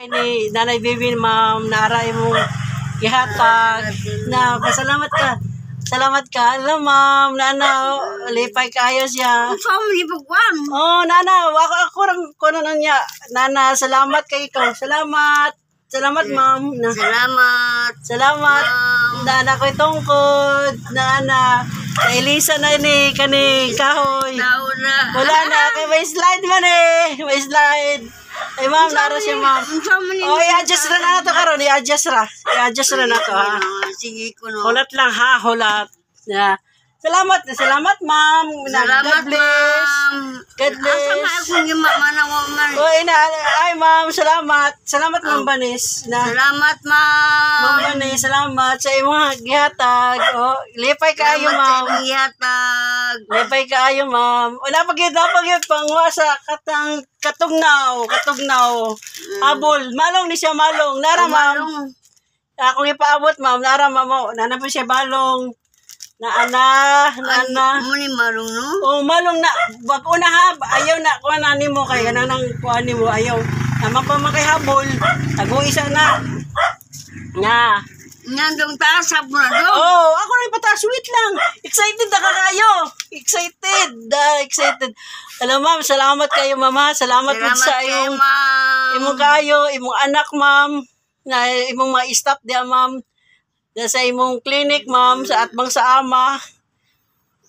Ni Nanay Bibi, ma'am, naaray mo gihatag na pasalamat ka. Salamat ka. Hello, ma'am. Nana, lipay kayo siya. Oh, nana, ako ko na niya. Nana, salamat kay ikaw. Salamat. Salamat, ma'am. Salamat. Nana ko tungkod. Nana, Elisa na ni kani kahoy. Wala na kay may slide man eh. May slide. Ay ma'am, naro siya ma'am. Oh, i-adjust na to karon, i-adjust na na to ha. Sige ko no. Hulat lang ha, hulat. Yeah. Salamat ma'am. God bless. God bless. Ay ma'am, salamat. Salamat ma'am Banis. Salamat ma'am. Ma'am Banis, salamat sa imong gihatag. Oh, lipay kaayo ma'am. Lipay kaayo ma'am. Wala pagid pangwa sa katugnaw. Abol, malong ni siya malong. Nara ma'am. Ako ipaabot ma'am, nara ma'am. Nana pa siya balong. Nana. Muni marong no? Oh, malong na. Wag una ha. Ayaw na kuha na nimo kay ana nang kuha nimo ayaw. Naman pa makaihabol. Tago-isa na. Nga. Nandong taasap mo na do. Oh, ako rin pataas. Wait lang. Excited na kayo. Excited. Hello ma'am, salamat kayo mama. Salamat po sa imong kayo, imong anak ma'am. Na imong mga staff diya ma'am. Sa imong clinic, ma'am, sa atbang sa ama.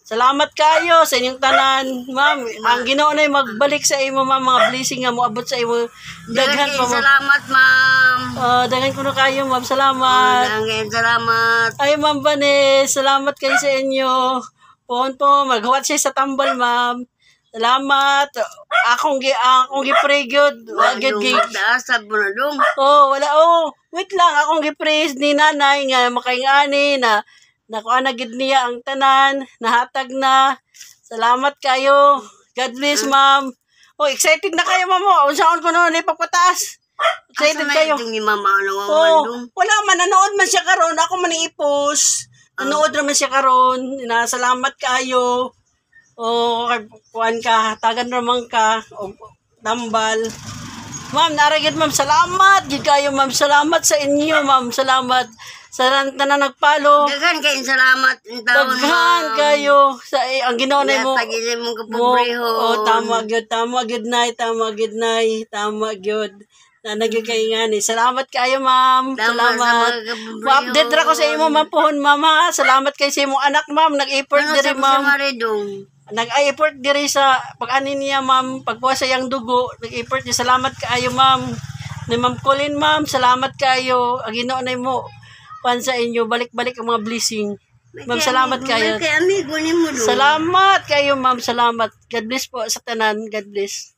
Salamat kayo sa inyong tanan, ma'am. Ang Ginoo na magbalik sa imo, ma'am, mga blessing nga moabot sa imo. Daghan pa, ma'am. Salamat, ma'am. Daghan ko na kayo, ma'am. Salamat. Salamat. Ay, ma'am Banes, salamat kayo sa inyo. Pohon po, maghuwat siya sa tambal, ma'am. Salamat. Akong gi-pray gyud. Daasab mo na dong. Oh, wala wait lang, akong gi-praise ni nanay nga makaingani na nakuha na gid niya ang tanan, nahatag na. Salamat kayo. God bless, ma'am. Oh, excited na kayo, ma'am. Unsaon ko no ni pagpataas. Excited kayo. Wala man nanood man siya karon. Ako man i-post. Nanood naman siya karon. Salamat kayo. O kuan ka, tagan naman ka, o tambal. Ma'am, naragid ma'am, salamat. Gid kayo ma'am, salamat sa inyo ma'am, salamat. Sa tanan nagpalo. Daghan kayo salamat. Daghan kayo. Sa ang Ginoo na mo. Tagilin mo kapabreho. Oh, tama gyud na nagyud kay ngani. Salamat kayo ma'am. Salamat. Update ra ko sa imo ma'am pohon ma'am ha. Salamat kay sa imong anak ma'am, nag-effort diri ma'am. Nag-effort diri sa pag-ani niya ma'am, pagkuha sa iyang dugo, nag-effort niya. Salamat kaayo ma'am. Ni Ma'am Colin ma'am, salamat kaayo. Ang Ginoo na mo pan sa inyo, balik-balik ang mga blessing. Ma'am, salamat kayo. Salamat kayo ma'am, salamat. God bless po sa tanan. God bless.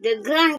Daghan